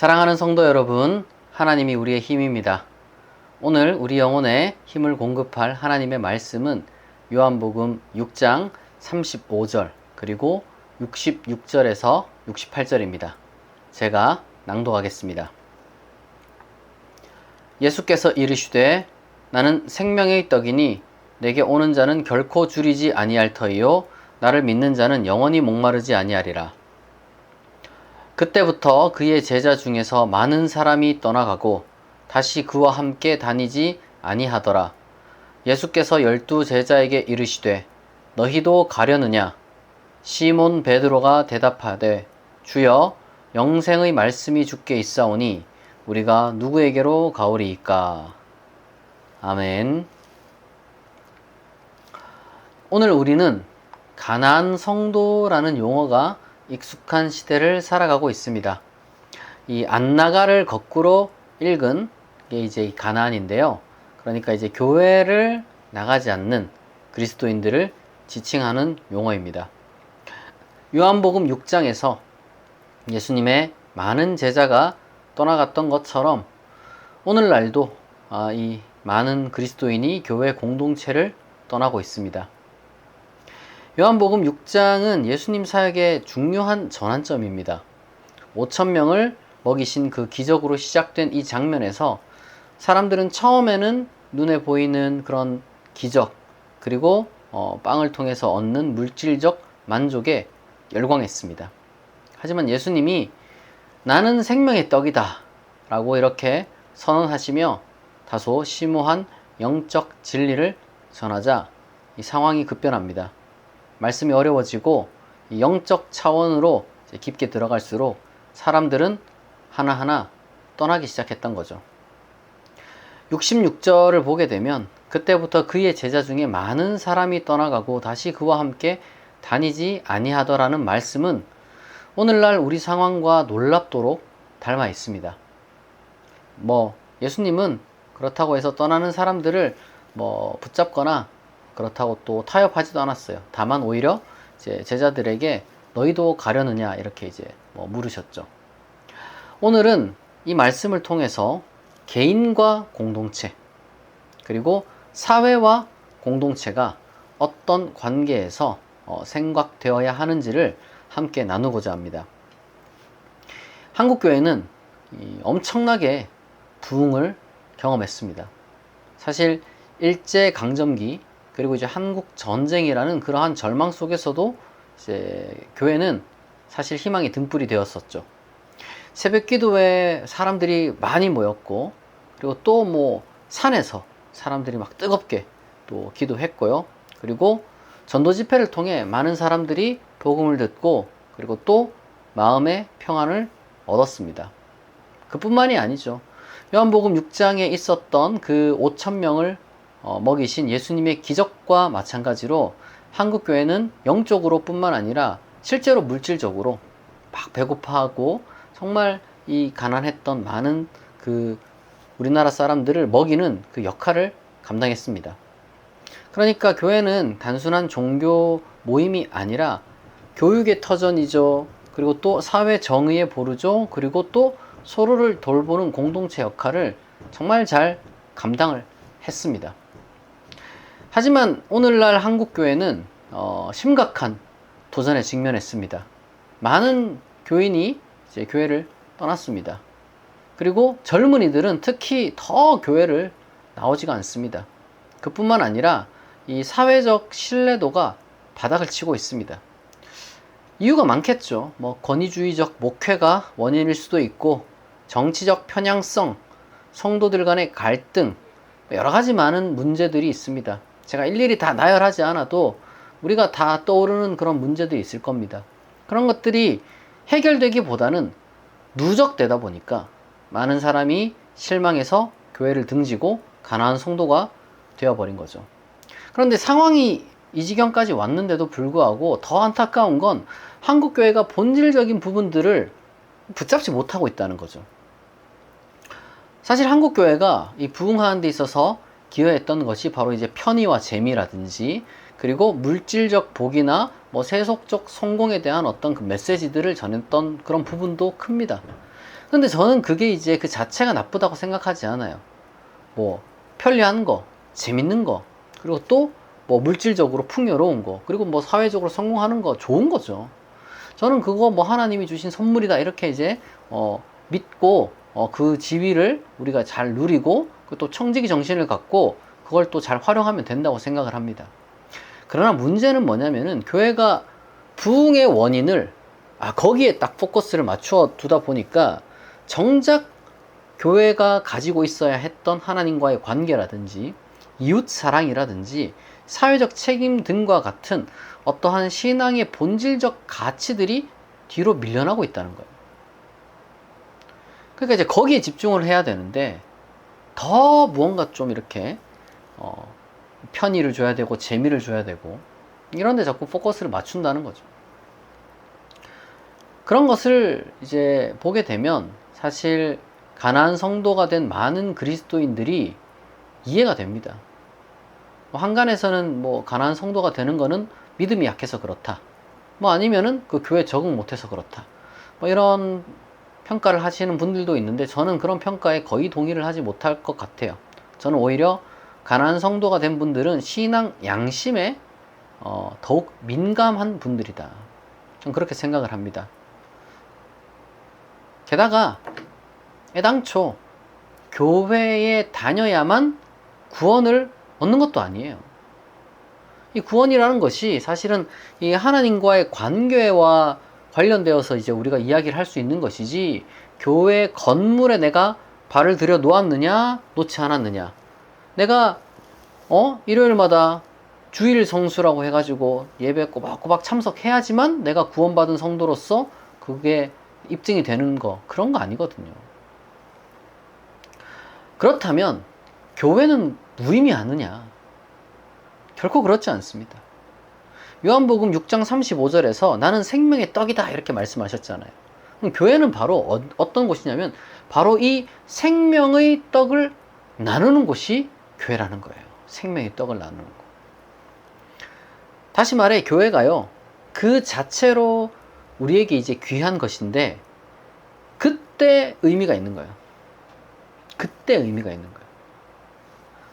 사랑하는 성도 여러분, 하나님이 우리의 힘입니다. 오늘 우리 영혼에 힘을 공급할 하나님의 말씀은 요한복음 6장 35절 그리고 66절에서 68절입니다. 제가 낭독하겠습니다. 예수께서 이르시되 나는 생명의 떡이니 내게 오는 자는 결코 줄이지 아니할 터이요 나를 믿는 자는 영원히 목마르지 아니하리라. 그때부터 그의 제자 중에서 많은 사람이 떠나가고 다시 그와 함께 다니지 아니하더라. 예수께서 12 제자에게 이르시되 너희도 가려느냐? 시몬 베드로가 대답하되 주여 영생의 말씀이 주께 있사오니 우리가 누구에게로 가오리이까? 아멘. 오늘 우리는 가나안 성도라는 용어가 익숙한 시대를 살아가고 있습니다. 이 안나가를 거꾸로 읽은 게 이제 가나안인데요. 그러니까 이제 교회를 나가지 않는 그리스도인들을 지칭하는 용어입니다. 요한복음 6장에서 예수님의 많은 제자가 떠나갔던 것처럼 오늘날도 이 많은 그리스도인이 교회 공동체를 떠나고 있습니다. 요한복음 6장은 예수님 사역의 중요한 전환점입니다. 5,000명을 먹이신 그 기적으로 시작된 이 장면에서 사람들은 처음에는 눈에 보이는 그런 기적 그리고 빵을 통해서 얻는 물질적 만족에 열광했습니다. 하지만 예수님이 나는 생명의 떡이다 라고 이렇게 선언하시며 다소 심오한 영적 진리를 전하자 이 상황이 급변합니다. 말씀이 어려워지고 영적 차원으로 깊게 들어갈수록 사람들은 하나하나 떠나기 시작했던 거죠. 66절을 보게 되면 그때부터 그의 제자 중에 많은 사람이 떠나가고 다시 그와 함께 다니지 아니하더라는 말씀은 오늘날 우리 상황과 놀랍도록 닮아 있습니다. 예수님은 그렇다고 해서 떠나는 사람들을 붙잡거나 그렇다고 또 타협하지도 않았어요. 다만 오히려 이제 제자들에게 너희도 가려느냐 이렇게 이제 물으셨죠. 오늘은 이 말씀을 통해서 개인과 공동체 그리고 사회와 공동체가 어떤 관계에서 생각되어야 하는지를 함께 나누고자 합니다. 한국교회는 엄청나게 부흥을 경험했습니다. 사실 일제강점기 그리고 이제 한국 전쟁이라는 그러한 절망 속에서도 이제 교회는 사실 희망이 등불이 되었었죠. 새벽 기도에 사람들이 많이 모였고, 그리고 또 산에서 사람들이 막 뜨겁게 또 기도했고요. 그리고 전도 집회를 통해 많은 사람들이 복음을 듣고, 그리고 또 마음의 평안을 얻었습니다. 그뿐만이 아니죠. 요한복음 6장에 있었던 그 5,000명을 먹이신 예수님의 기적과 마찬가지로 한국교회는 영적으로 뿐만 아니라 실제로 물질적으로 막 배고파하고 정말 이 가난했던 많은 그 우리나라 사람들을 먹이는 그 역할을 감당했습니다. 그러니까 교회는 단순한 종교 모임이 아니라 교육의 터전이죠. 그리고 또 사회 정의의 보루죠. 그리고 또 서로를 돌보는 공동체 역할을 정말 잘 감당을 했습니다. 하지만 오늘날 한국교회는 심각한 도전에 직면했습니다. 많은 교인이 이제 교회를 떠났습니다. 그리고 젊은이들은 특히 더 교회를 나오지가 않습니다. 그뿐만 아니라 이 사회적 신뢰도가 바닥을 치고 있습니다. 이유가 많겠죠. 권위주의적 목회가 원인일 수도 있고, 정치적 편향성, 성도들 간의 갈등, 여러 가지 많은 문제들이 있습니다. 제가 일일이 다 나열하지 않아도 우리가 다 떠오르는 그런 문제들이 있을 겁니다. 그런 것들이 해결되기보다는 누적되다 보니까 많은 사람이 실망해서 교회를 등지고 가난한 성도가 되어버린 거죠. 그런데 상황이 이 지경까지 왔는데도 불구하고 더 안타까운 건 한국교회가 본질적인 부분들을 붙잡지 못하고 있다는 거죠. 사실 한국교회가 이 부흥하는 데 있어서 기여했던 것이 바로 이제 편의와 재미라든지, 그리고 물질적 복이나 세속적 성공에 대한 어떤 그 메시지들을 전했던 그런 부분도 큽니다. 근데 저는 그게 이제 그 자체가 나쁘다고 생각하지 않아요. 뭐 편리한 거, 재밌는 거, 그리고 또 뭐 물질적으로 풍요로운 거, 그리고 뭐 사회적으로 성공하는 거 좋은 거죠. 저는 그거 뭐 하나님이 주신 선물이다 이렇게 이제 믿고 그 지위를 우리가 잘 누리고 또 청지기 정신을 갖고 그걸 또 잘 활용하면 된다고 생각을 합니다. 그러나 문제는 뭐냐면은 교회가 부흥의 원인을 거기에 딱 포커스를 맞추어 두다 보니까 정작 교회가 가지고 있어야 했던 하나님과의 관계라든지 이웃 사랑이라든지 사회적 책임 등과 같은 어떠한 신앙의 본질적 가치들이 뒤로 밀려나고 있다는 거예요. 그러니까 이제 거기에 집중을 해야 되는데 더 무언가 좀 이렇게 편의를 줘야 되고 재미를 줘야 되고 이런 데 자꾸 포커스를 맞춘다는 거죠. 그런 것을 이제 보게 되면 사실 가나안 성도가 된 많은 그리스도인들이 이해가 됩니다. 한간에서는 뭐 가나안 성도가 되는 거는 믿음이 약해서 그렇다. 뭐 아니면은 그 교회 적응 못해서 그렇다. 뭐 이런 평가를 하시는 분들도 있는데 저는 그런 평가에 거의 동의를 하지 못할 것 같아요. 저는 오히려 가나안 성도가 된 분들은 신앙 양심에 더욱 민감한 분들이다. 저는 그렇게 생각을 합니다. 게다가 애당초 교회에 다녀야만 구원을 얻는 것도 아니에요. 이 구원이라는 것이 사실은 이 하나님과의 관계와 관련되어서 이제 우리가 이야기를 할 수 있는 것이지, 교회 건물에 내가 발을 들여 놓았느냐 놓지 않았느냐, 내가 일요일마다 주일 성수라고 해가지고 예배 꼬박꼬박 참석해야지만 내가 구원받은 성도로서 그게 입증이 되는 거, 그런 거 아니거든요. 그렇다면 교회는 무의미하느냐? 결코 그렇지 않습니다. 요한복음 6장 35절에서 나는 생명의 떡이다 이렇게 말씀하셨잖아요. 그럼 교회는 바로 어떤 곳이냐면 바로 이 생명의 떡을 나누는 곳이 교회라는 거예요. 생명의 떡을 나누는 거. 다시 말해 교회가요, 그 자체로 우리에게 이제 귀한 것인데 그때 의미가 있는 거예요. 그때 의미가 있는 거예요.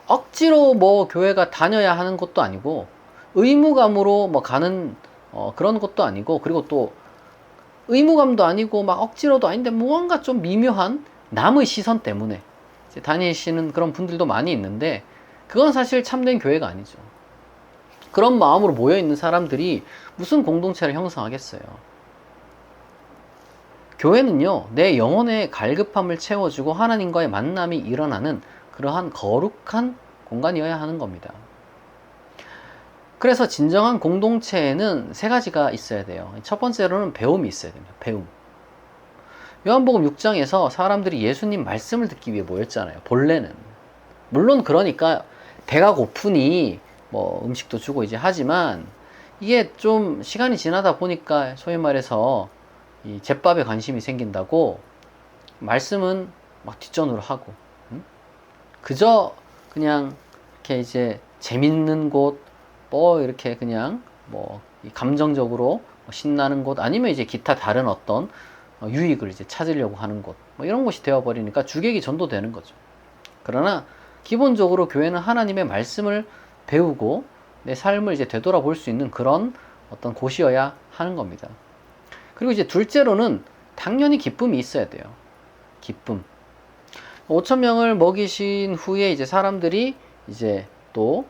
억지로 뭐 교회가 다녀야 하는 것도 아니고 의무감으로 뭐 가는 그런 것도 아니고, 그리고 또 의무감도 아니고 막 억지로도 아닌데 무언가 좀 미묘한 남의 시선 때문에 이제 다니시는 그런 분들도 많이 있는데 그건 사실 참된 교회가 아니죠. 그런 마음으로 모여있는 사람들이 무슨 공동체를 형성하겠어요. 교회는요, 내 영혼의 갈급함을 채워주고 하나님과의 만남이 일어나는 그러한 거룩한 공간이어야 하는 겁니다. 그래서 진정한 공동체에는 세 가지가 있어야 돼요. 첫 번째로는 배움이 있어야 됩니다. 배움. 요한복음 6장에서 사람들이 예수님 말씀을 듣기 위해 모였잖아요. 본래는. 물론 그러니까 배가 고프니 뭐 음식도 주고 이제 하지만, 이게 좀 시간이 지나다 보니까 소위 말해서 이 잿밥에 관심이 생긴다고 말씀은 막 뒷전으로 하고, 그저 그냥 이렇게 이제 재밌는 곳, 뭐 이렇게 그냥 뭐 감정적으로 신나는 곳, 아니면 이제 기타 다른 어떤 유익을 이제 찾으려고 하는 곳, 뭐 이런 곳이 되어버리니까 주객이 전도되는 거죠. 그러나 기본적으로 교회는 하나님의 말씀을 배우고 내 삶을 이제 되돌아볼 수 있는 그런 어떤 곳이어야 하는 겁니다. 그리고 이제 둘째로는 당연히 기쁨이 있어야 돼요. 기쁨. 5,000명을 먹이신 후에 이제 사람들이 이제 또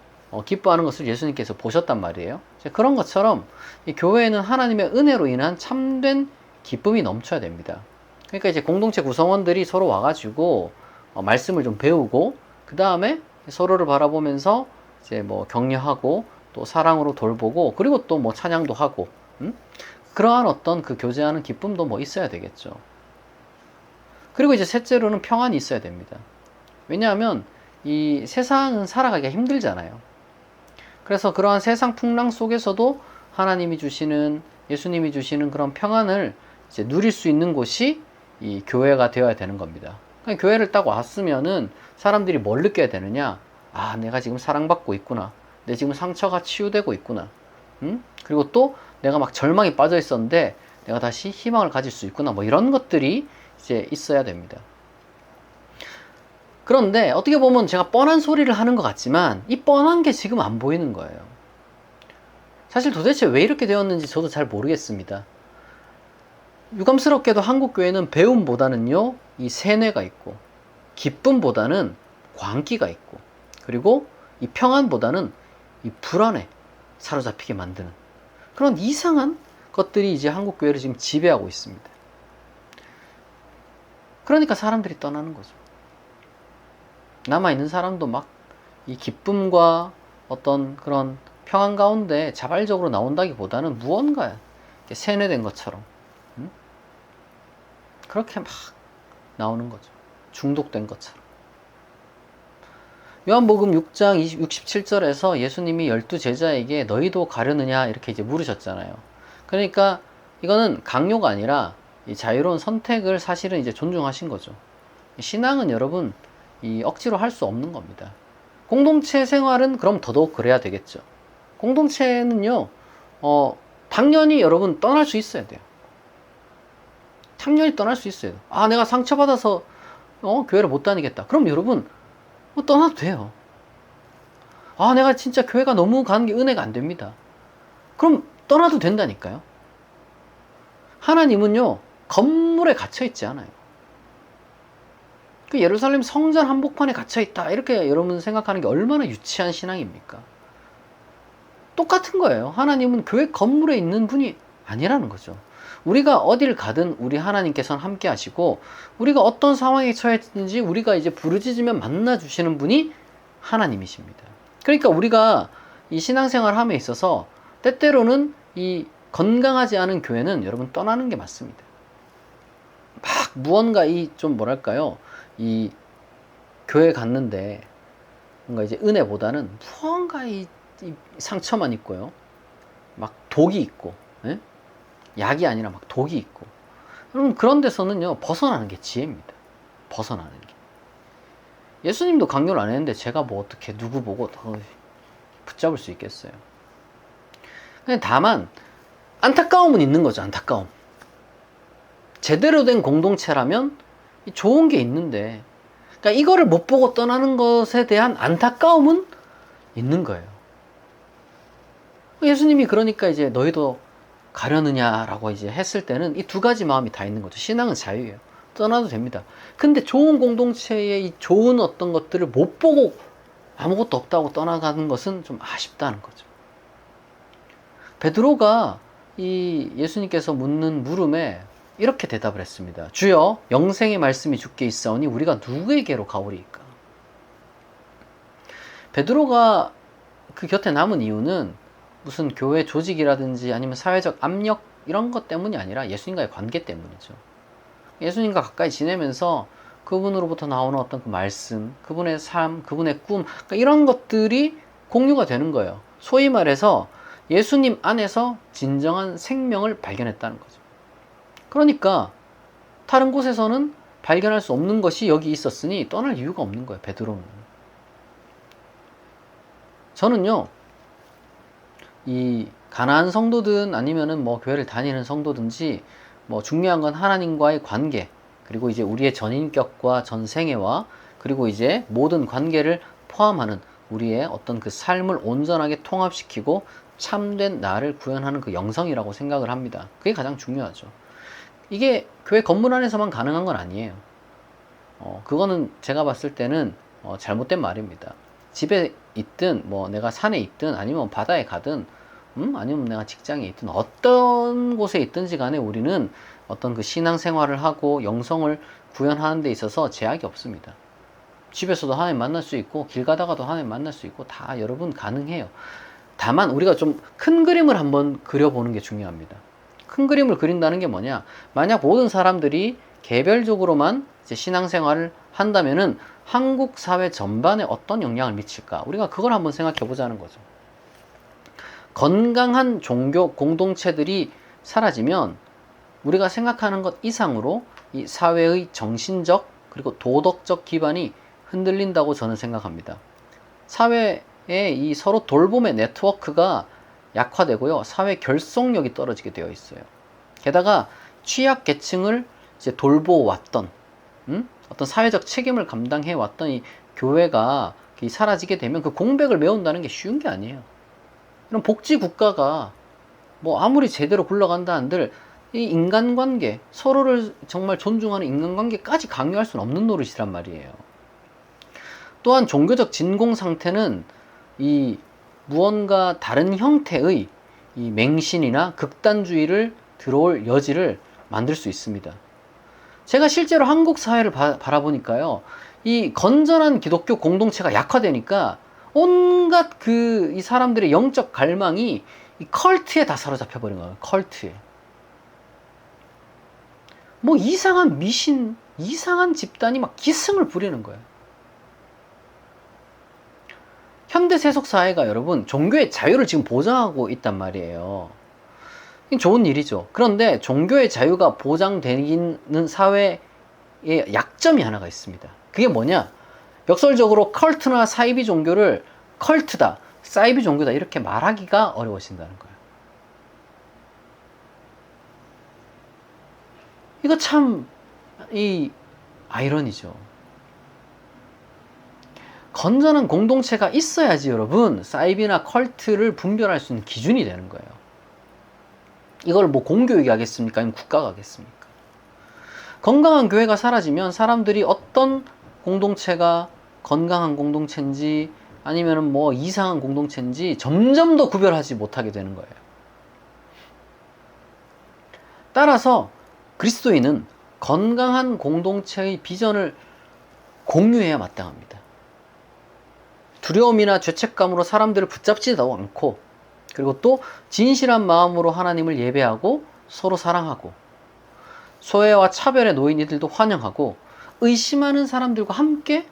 기뻐하는 것을 예수님께서 보셨단 말이에요. 그런 것처럼 이 교회에는 하나님의 은혜로 인한 참된 기쁨이 넘쳐야 됩니다. 그러니까 이제 공동체 구성원들이 서로 와가지고 말씀을 좀 배우고, 그 다음에 서로를 바라보면서 이제 뭐 격려하고 또 사랑으로 돌보고, 그리고 또 뭐 찬양도 하고, 그러한 어떤 그 교제하는 기쁨도 뭐 있어야 되겠죠. 그리고 이제 셋째로는 평안이 있어야 됩니다. 왜냐하면 이 세상은 살아가기가 힘들잖아요. 그래서 그러한 세상 풍랑 속에서도 하나님이 주시는, 예수님이 주시는 그런 평안을 이제 누릴 수 있는 곳이 이 교회가 되어야 되는 겁니다. 그러니까 교회를 딱 왔으면은 사람들이 뭘 느껴야 되느냐? 아, 내가 지금 사랑받고 있구나. 내 지금 상처가 치유되고 있구나. 그리고 또 내가 막 절망에 빠져 있었는데 내가 다시 희망을 가질 수 있구나. 뭐 이런 것들이 이제 있어야 됩니다. 그런데 어떻게 보면 제가 뻔한 소리를 하는 것 같지만 이 뻔한 게 지금 안 보이는 거예요. 사실 도대체 왜 이렇게 되었는지 저도 잘 모르겠습니다. 유감스럽게도 한국 교회는 배움보다는요, 이 세뇌가 있고, 기쁨보다는 광기가 있고, 그리고 이 평안보다는 이 불안에 사로잡히게 만드는 그런 이상한 것들이 이제 한국 교회를 지금 지배하고 있습니다. 그러니까 사람들이 떠나는 거죠. 남아있는 사람도 막 이 기쁨과 어떤 그런 평안 가운데 자발적으로 나온다기보다는 무언가 세뇌된 것처럼 그렇게 막 나오는 거죠. 중독된 것처럼. 요한복음 6장 67절에서 예수님이 12제자에게 너희도 가려느냐 이렇게 이제 물으셨잖아요. 그러니까 이거는 강요가 아니라 이 자유로운 선택을 사실은 이제 존중하신 거죠. 신앙은 여러분 이 억지로 할 수 없는 겁니다. 공동체 생활은 그럼 더더욱 그래야 되겠죠. 공동체는요, 당연히 여러분 떠날 수 있어야 돼요. 당연히 떠날 수 있어요. 아, 내가 상처받아서 교회를 못 다니겠다. 그럼 여러분 떠나도 돼요. 아, 내가 진짜 교회가 너무 가는 게 은혜가 안 됩니다. 그럼 떠나도 된다니까요. 하나님은요, 건물에 갇혀 있지 않아요. 그 예루살렘 성전 한복판에 갇혀 있다. 이렇게 여러분 생각하는 게 얼마나 유치한 신앙입니까? 똑같은 거예요. 하나님은 교회 건물에 있는 분이 아니라는 거죠. 우리가 어딜 가든 우리 하나님께서는 함께 하시고, 우리가 어떤 상황에 처했든지 우리가 이제 부르짖으면 만나 주시는 분이 하나님이십니다. 그러니까 우리가 이 신앙생활 함에 있어서 때때로는 이 건강하지 않은 교회는 여러분 떠나는 게 맞습니다. 막 무언가 이 좀 뭐랄까요, 이 교회 갔는데 뭔가 이제 은혜보다는 무언가 이 상처만 있고요, 막 독이 있고, 예? 약이 아니라 막 독이 있고, 여러분 그런 데서는요 벗어나는 게 지혜입니다. 벗어나는 게. 예수님도 강요를 안 했는데 제가 뭐 어떻게 누구 보고 붙잡을 수 있겠어요. 근데 다만 안타까움은 있는 거죠. 안타까움. 제대로 된 공동체라면 좋은 게 있는데, 그러니까 이거를 못 보고 떠나는 것에 대한 안타까움은 있는 거예요. 예수님이 그러니까 이제 너희도 가려느냐라고 이제 했을 때는 이 두 가지 마음이 다 있는 거죠. 신앙은 자유예요. 떠나도 됩니다. 근데 좋은 공동체의 이 좋은 어떤 것들을 못 보고 아무것도 없다고 떠나가는 것은 좀 아쉽다는 거죠. 베드로가 이 예수님께서 묻는 물음에 이렇게 대답을 했습니다. 주여, 영생의 말씀이 주께 있사오니 우리가 누구에게로 가오리이까? 베드로가 그 곁에 남은 이유는 무슨 교회 조직이라든지 아니면 사회적 압력 이런 것 때문이 아니라 예수님과의 관계 때문이죠. 예수님과 가까이 지내면서 그분으로부터 나오는 어떤 그 말씀, 그분의 삶, 그분의 꿈, 그러니까 이런 것들이 공유가 되는 거예요. 소위 말해서 예수님 안에서 진정한 생명을 발견했다는 거죠. 그러니까 다른 곳에서는 발견할 수 없는 것이 여기 있었으니 떠날 이유가 없는 거예요. 베드로는. 저는요, 이 가난한 성도든 아니면은 뭐 교회를 다니는 성도든지 뭐 중요한 건 하나님과의 관계, 그리고 이제 우리의 전인격과 전생애와 그리고 이제 모든 관계를 포함하는 우리의 어떤 그 삶을 온전하게 통합시키고 참된 나를 구현하는 그 영성이라고 생각을 합니다. 그게 가장 중요하죠. 이게 교회 건물 안에서만 가능한 건 아니에요. 그거는 제가 봤을 때는 잘못된 말입니다. 집에 있든 뭐 내가 산에 있든 아니면 바다에 가든 아니면 내가 직장에 있든 어떤 곳에 있든지 간에 우리는 어떤 그 신앙생활을 하고 영성을 구현하는 데 있어서 제약이 없습니다. 집에서도 하나님 만날 수 있고 길 가다가도 하나님 만날 수 있고 다 여러분 가능해요. 다만 우리가 좀 큰 그림을 한번 그려보는 게 중요합니다. 큰 그림을 그린다는 게 뭐냐? 만약 모든 사람들이 개별적으로만 이제 신앙생활을 한다면은 한국 사회 전반에 어떤 영향을 미칠까? 우리가 그걸 한번 생각해 보자는 거죠. 건강한 종교 공동체들이 사라지면 우리가 생각하는 것 이상으로 이 사회의 정신적 그리고 도덕적 기반이 흔들린다고 저는 생각합니다. 사회에 이 서로 돌봄의 네트워크가 약화되고요. 사회 결속력이 떨어지게 되어 있어요. 게다가 취약계층을 이제 돌보왔던, 어떤 사회적 책임을 감당해 왔던 이 교회가 사라지게 되면 그 공백을 메운다는 게 쉬운 게 아니에요. 이런 복지 국가가 뭐 아무리 제대로 굴러간다 한들 이 인간관계, 서로를 정말 존중하는 인간관계까지 강요할 수는 없는 노릇이란 말이에요. 또한 종교적 진공 상태는 이 무언가 다른 형태의 이 맹신이나 극단주의를 들어올 여지를 만들 수 있습니다. 제가 실제로 한국 사회를 바라보니까요, 이 건전한 기독교 공동체가 약화되니까 온갖 이 사람들의 영적 갈망이 이 컬트에 다 사로잡혀 버린 거예요. 컬트에. 뭐 이상한 미신, 이상한 집단이 막 기승을 부리는 거예요. 현대 세속 사회가 여러분 종교의 자유를 지금 보장하고 있단 말이에요. 좋은 일이죠. 그런데 종교의 자유가 보장되는 사회의 약점이 하나가 있습니다. 그게 뭐냐? 역설적으로 컬트나 사이비 종교를 컬트다, 사이비 종교다 이렇게 말하기가 어려워진다는 거예요. 이거 참 아이러니죠. 건전한 공동체가 있어야지 여러분 사이비나 컬트를 분별할 수 있는 기준이 되는 거예요. 이걸 뭐 공교육이 하겠습니까? 아니면 국가가 하겠습니까? 건강한 교회가 사라지면 사람들이 어떤 공동체가 건강한 공동체인지 아니면 뭐 이상한 공동체인지 점점 더 구별하지 못하게 되는 거예요. 따라서 그리스도인은 건강한 공동체의 비전을 공유해야 마땅합니다. 두려움이나 죄책감으로 사람들을 붙잡지도 않고, 그리고 또 진실한 마음으로 하나님을 예배하고 서로 사랑하고 소외와 차별에 놓인 이들도 환영하고 의심하는 사람들과 함께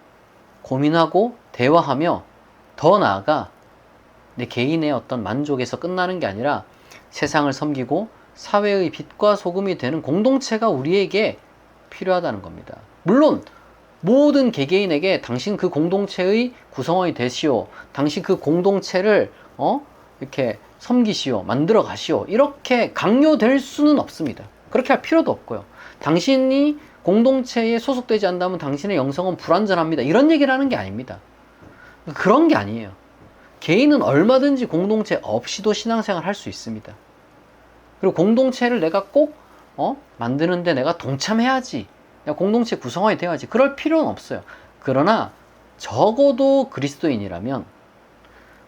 고민하고 대화하며 더 나아가 내 개인의 어떤 만족에서 끝나는 게 아니라 세상을 섬기고 사회의 빛과 소금이 되는 공동체가 우리에게 필요하다는 겁니다. 물론 모든 개개인에게 당신 그 공동체의 구성원이 되시오, 당신 그 공동체를 이렇게 섬기시오, 만들어 가시오, 이렇게 강요될 수는 없습니다. 그렇게 할 필요도 없고요. 당신이 공동체에 소속되지 않다면 당신의 영성은 불완전합니다, 이런 얘기를 하는 게 아닙니다. 그런 게 아니에요. 개인은 얼마든지 공동체 없이도 신앙생활 할 수 있습니다. 그리고 공동체를 내가 꼭 만드는데 내가 동참해야지, 공동체 구성원이 되어야지, 그럴 필요는 없어요. 그러나 적어도 그리스도인이라면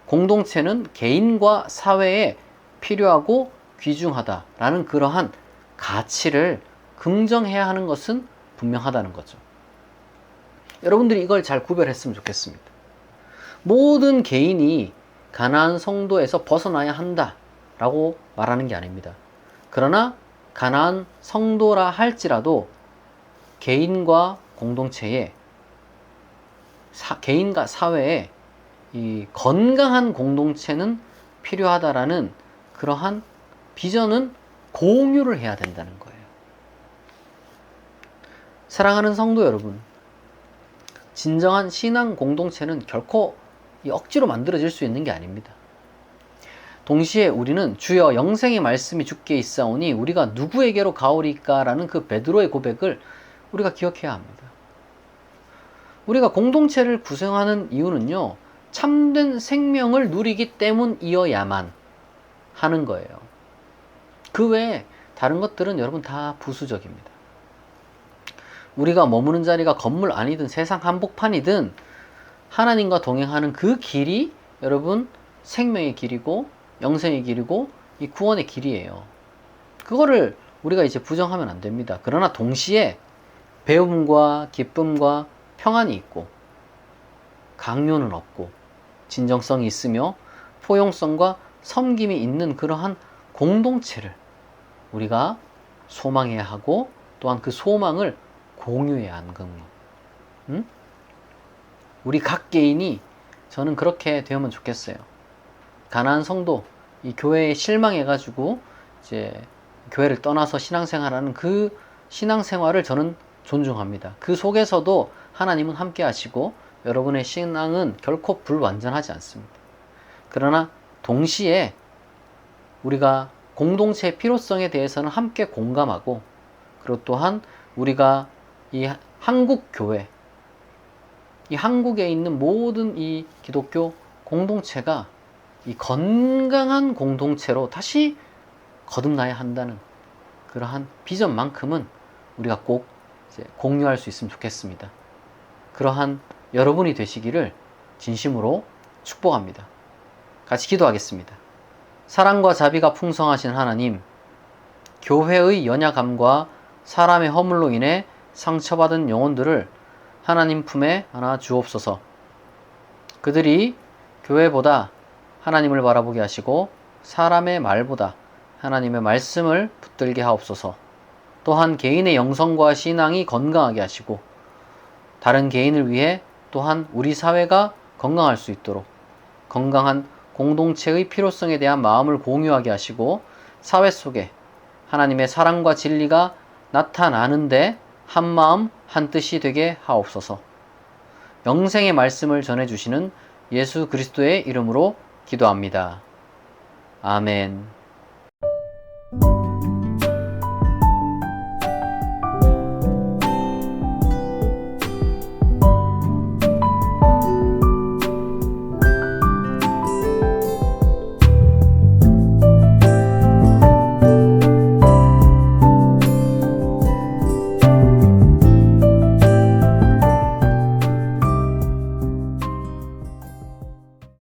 공동체는 개인과 사회에 필요하고 귀중하다라는 그러한 가치를 긍정해야 하는 것은 분명하다는 거죠. 여러분들이 이걸 잘 구별했으면 좋겠습니다. 모든 개인이 가나안 성도에서 벗어나야 한다라고 말하는 게 아닙니다. 그러나 가나안 성도라 할지라도 개인과 공동체에 개인과 사회에 이 건강한 공동체는 필요하다라는 그러한 비전은 공유를 해야 된다는 거예요. 사랑하는 성도 여러분, 진정한 신앙 공동체는 결코 억지로 만들어질 수 있는 게 아닙니다. 동시에 우리는 주여 영생의 말씀이 주께 있사오니 우리가 누구에게로 가오리까 라는 그 베드로의 고백을 우리가 기억해야 합니다. 우리가 공동체를 구성하는 이유는요, 참된 생명을 누리기 때문이어야만 하는 거예요. 그 외에 다른 것들은 여러분 다 부수적입니다. 우리가 머무는 자리가 건물 아니든 세상 한복판이든 하나님과 동행하는 그 길이 여러분 생명의 길이고 영생의 길이고 이 구원의 길이에요. 그거를 우리가 이제 부정하면 안 됩니다. 그러나 동시에 배움과 기쁨과 평안이 있고 강요는 없고 진정성이 있으며 포용성과 섬김이 있는 그러한 공동체를 우리가 소망해야 하고 또한 그 소망을 공유해야 하는 겁니다. 우리 각 개인이 저는 그렇게 되면 좋겠어요. 가나안 성도, 이 교회에 실망해가지고 이제 교회를 떠나서 신앙생활하는 그 신앙생활을 저는 존중합니다. 그 속에서도 하나님은 함께 하시고 여러분의 신앙은 결코 불완전하지 않습니다. 그러나 동시에 우리가 공동체의 필요성에 대해서는 함께 공감하고 그리고 또한 우리가 이 한국 교회, 이 한국에 있는 모든 이 기독교 공동체가 이 건강한 공동체로 다시 거듭나야 한다는 그러한 비전만큼은 우리가 꼭 이제 공유할 수 있으면 좋겠습니다. 그러한 여러분이 되시기를 진심으로 축복합니다. 같이 기도하겠습니다. 사랑과 자비가 풍성하신 하나님, 교회의 연약함과 사람의 허물로 인해 상처받은 영혼들을 하나님 품에 안아 주옵소서. 그들이 교회보다 하나님을 바라보게 하시고 사람의 말보다 하나님의 말씀을 붙들게 하옵소서. 또한 개인의 영성과 신앙이 건강하게 하시고 다른 개인을 위해 또한 우리 사회가 건강할 수 있도록 건강한 공동체의 필요성에 대한 마음을 공유하게 하시고 사회 속에 하나님의 사랑과 진리가 나타나는데 한마음 한뜻이 되게 하옵소서. 영생의 말씀을 전해주시는 예수 그리스도의 이름으로 기도합니다. 아멘.